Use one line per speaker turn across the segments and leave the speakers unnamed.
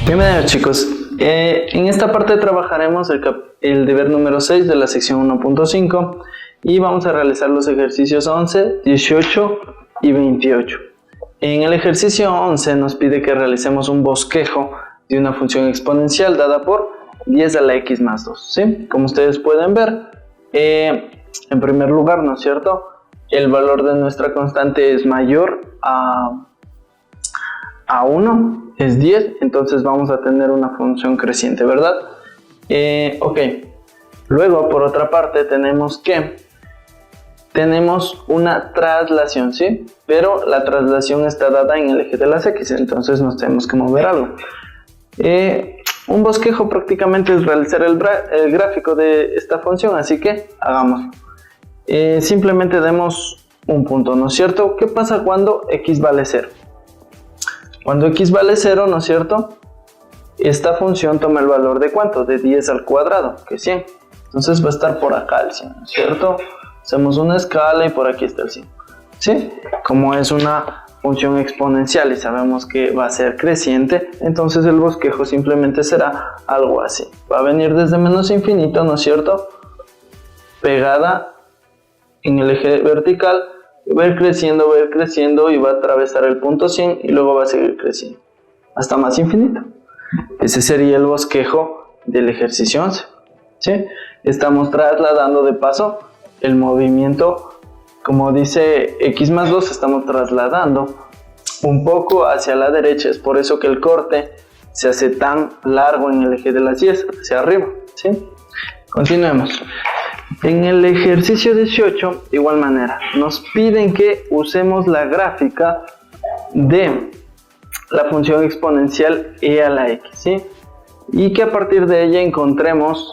Bienvenidos chicos, en esta parte trabajaremos el deber número 6 de la sección 1.5 y vamos a realizar los ejercicios 11, 18 y 28. En el ejercicio 11 nos pide que realicemos un bosquejo de una función exponencial dada por 10 a la x más 2, ¿sí? Como ustedes pueden ver, en primer lugar, ¿no es cierto?, el valor de nuestra constante es mayor a 1, es 10, entonces vamos a tener una función creciente, ¿verdad? Ok, luego por otra parte tenemos una traslación, ¿sí? Pero la traslación está dada en el eje de las x, entonces nos tenemos que mover algo. Un bosquejo prácticamente es realizar el gráfico de esta función, así que hagámoslo. Simplemente demos un punto, ¿no es cierto? ¿Qué pasa cuando x vale 0? Cuando x vale 0, ¿no es cierto?, esta función toma el valor de ¿cuánto? De 10 al cuadrado, que es 100. Entonces va a estar por acá el 100, ¿no es cierto? Hacemos una escala y por aquí está el 100. ¿Sí? Como es una función exponencial y sabemos que va a ser creciente, entonces el bosquejo simplemente será algo así. Va a venir desde menos infinito, ¿no es cierto?, pegada en el eje vertical, va a ir creciendo y va a atravesar el punto 100 y luego va a seguir creciendo hasta más infinito. Ese sería el bosquejo del ejercicio 11, ¿sí? Estamos trasladando de paso el movimiento, como dice x más 2, estamos trasladando un poco hacia la derecha, es por eso que el corte se hace tan largo en el eje de las 10 hacia arriba, ¿sí? Continuemos. En el ejercicio 18, de igual manera, nos piden que usemos la gráfica de la función exponencial e a la x, ¿sí? Y que a partir de ella encontremos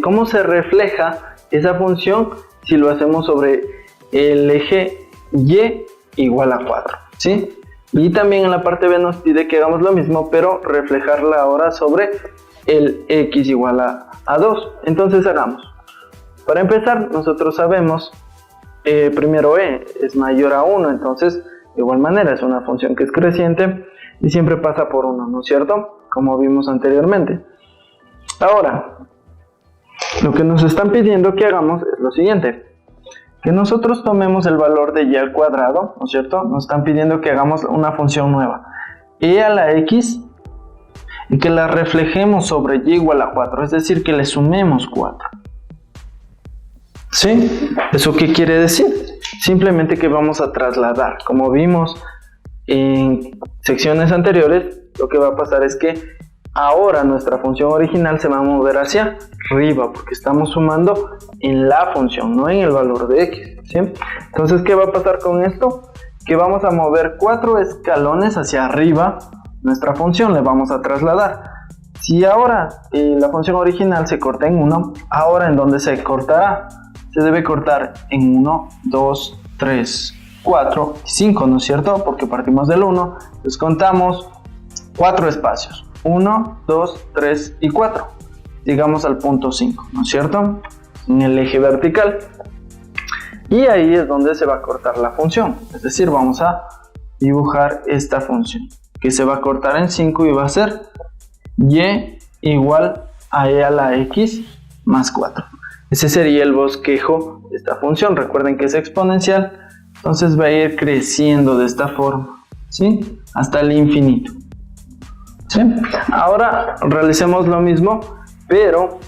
cómo se refleja esa función si lo hacemos sobre el eje y igual a 4, ¿sí? Y también en la parte B nos pide que hagamos lo mismo, pero reflejarla ahora sobre el x igual a 2. Entonces hagamos. Para empezar, nosotros sabemos, primero es mayor a 1, entonces de igual manera es una función que es creciente y siempre pasa por 1, ¿no es cierto?, como vimos anteriormente. Ahora, lo que nos están pidiendo que hagamos es lo siguiente, que nosotros tomemos el valor de y al cuadrado, ¿no es cierto?, nos están pidiendo que hagamos una función nueva, e a la x, y que la reflejemos sobre y igual a 4, es decir, que le sumemos 4. ¿Sí? ¿Eso qué quiere decir? Simplemente que vamos a trasladar. Como vimos en secciones anteriores, lo que va a pasar es que ahora nuestra función original se va a mover hacia arriba, porque estamos sumando en la función, no en el valor de x, ¿sí? Entonces, ¿qué va a pasar con esto? Que vamos a mover 4 escalones hacia arriba nuestra función, le vamos a trasladar. Si ahora la función original se corta en 1, ahora ¿en dónde se cortará? Se debe cortar en 1, 2, 3, 4 y 5, ¿no es cierto? Porque partimos del 1, pues contamos 4 espacios. 1, 2, 3 y 4. Llegamos al punto 5, ¿no es cierto?, en el eje vertical. Y ahí es donde se va a cortar la función. Es decir, vamos a dibujar esta función, que se va a cortar en 5 y va a ser y igual a e a la x más 4. Ese sería el bosquejo de esta función. Recuerden que es exponencial, entonces va a ir creciendo de esta forma, ¿sí?, hasta el infinito, ¿sí? Ahora realicemos lo mismo, pero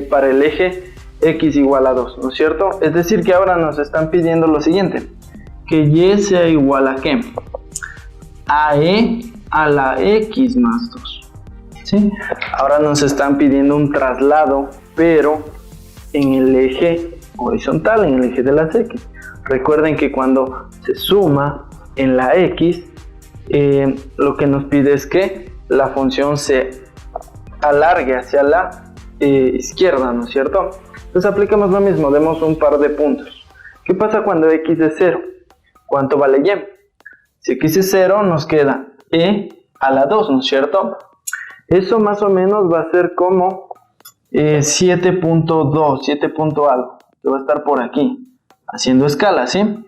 para el eje x igual a 2, ¿no es cierto? Es decir, que ahora nos están pidiendo lo siguiente, que y sea igual a ¿qué? A e a la x más 2, ¿sí? Ahora nos están pidiendo un traslado, pero en el eje horizontal, en el eje de las x. Recuerden que cuando se suma en la x, lo que nos pide es que la función se alargue hacia la izquierda, ¿no es cierto? Entonces aplicamos lo mismo, demos un par de puntos. ¿Qué pasa cuando x es 0? ¿Cuánto vale y? Si x es 0, nos queda e a la 2, ¿no es cierto? Eso más o menos va a ser como 7.2, 7 punto algo, que va a estar por aquí, haciendo escala, ¿sí?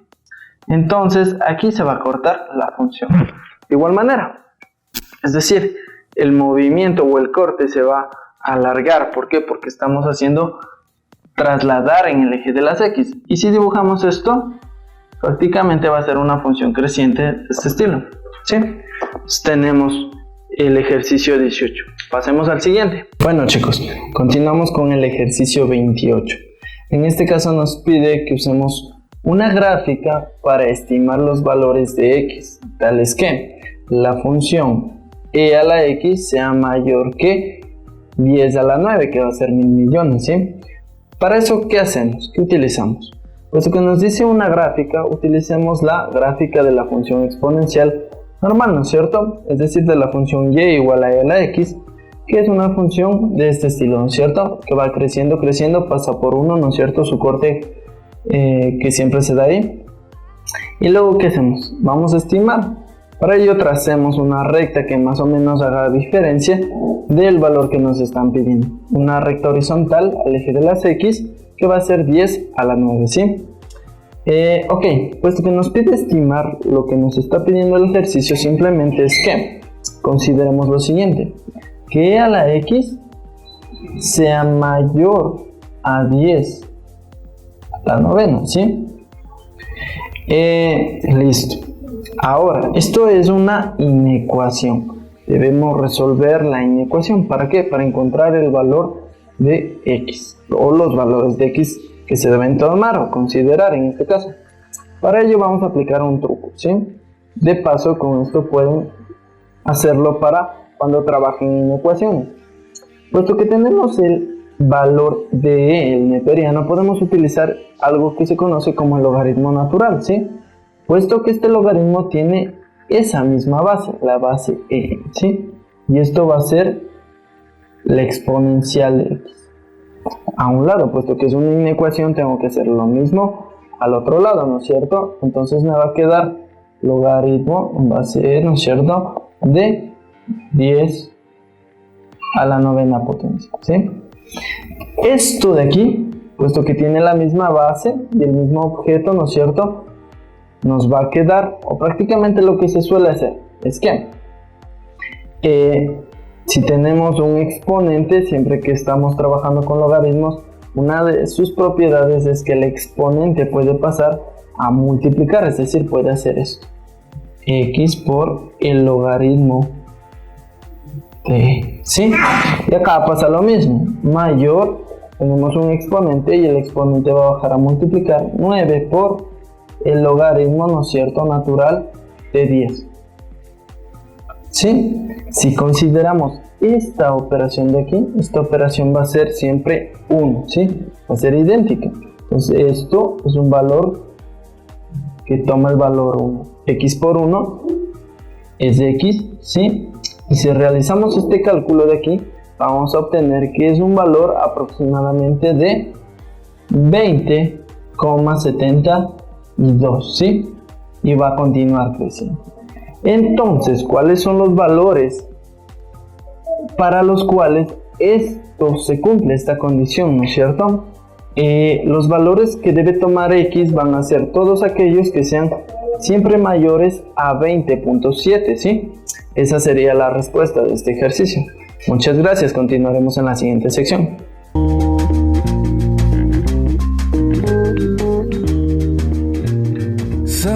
Entonces aquí se va a cortar la función. De igual manera, es decir, el movimiento o el corte se va a alargar. ¿Por qué? Porque estamos haciendo trasladar en el eje de las X. Y si dibujamos esto, prácticamente va a ser una función creciente de este estilo, ¿sí? Entonces tenemos el ejercicio 18. Pasemos al siguiente. Bueno chicos, continuamos con el ejercicio 28. En este caso nos pide que usemos una gráfica para estimar los valores de X, tales que la función e a la X sea mayor que 10 a la 9, que va a ser 1000 millones, ¿sí? Para eso, ¿qué hacemos? ¿Qué utilizamos? Puesto que nos dice una gráfica, utilicemos la gráfica de la función exponencial normal, ¿no es cierto? Es decir, de la función y igual a la x, que es una función de este estilo, ¿no es cierto? Que va creciendo, pasa por 1, ¿no es cierto? Su corte que siempre se da ahí. Y luego, ¿qué hacemos? Vamos a estimar. Para ello tracemos una recta que más o menos haga diferencia del valor que nos están pidiendo. Una recta horizontal al eje de las x, que va a ser 10 a la 9, ¿sí? Ok, puesto que nos pide estimar lo que nos está pidiendo el ejercicio, simplemente es que consideremos lo siguiente: que a la x sea mayor a 10 a la novena, ¿sí? Listo. Ahora, esto es una inecuación. Debemos resolver la inecuación. ¿Para qué? Para encontrar el valor de x, o los valores de x que se deben tomar o considerar en este caso. Para ello vamos a aplicar un truco, ¿sí? De paso, con esto pueden hacerlo para cuando trabajen en ecuaciones. Puesto que tenemos el valor de el neperiano, podemos utilizar algo que se conoce como el logaritmo natural, ¿sí? Puesto que este logaritmo tiene esa misma base, la base e, ¿sí? Y esto va a ser la exponencial de x. A un lado, puesto que es una inecuación, tengo que hacer lo mismo al otro lado, ¿no es cierto? Entonces me va a quedar logaritmo en base, ¿no es cierto?, de 10 a la novena potencia, ¿sí? Esto de aquí, puesto que tiene la misma base y el mismo objeto, ¿no es cierto?, nos va a quedar, o prácticamente lo que se suele hacer es que si tenemos un exponente, siempre que estamos trabajando con logaritmos, una de sus propiedades es que el exponente puede pasar a multiplicar, es decir, puede hacer esto: x por el logaritmo de, ¿sí? Y acá pasa lo mismo, mayor, tenemos un exponente y el exponente va a bajar a multiplicar 9 por el logaritmo, ¿no es cierto?, natural de 10. ¿Sí? Si consideramos esta operación de aquí, esta operación va a ser siempre 1, ¿sí? Va a ser idéntica. Entonces esto es un valor que toma el valor 1. X por 1 es x, ¿sí? Y si realizamos este cálculo de aquí, vamos a obtener que es un valor aproximadamente de 20,72, ¿sí? Y va a continuar creciendo. Entonces, ¿cuáles son los valores para los cuales esto se cumple, esta condición, ¿no es cierto? Los valores que debe tomar x van a ser todos aquellos que sean siempre mayores a 20.7, ¿sí? Esa sería la respuesta de este ejercicio. Muchas gracias, continuaremos en la siguiente sección.
So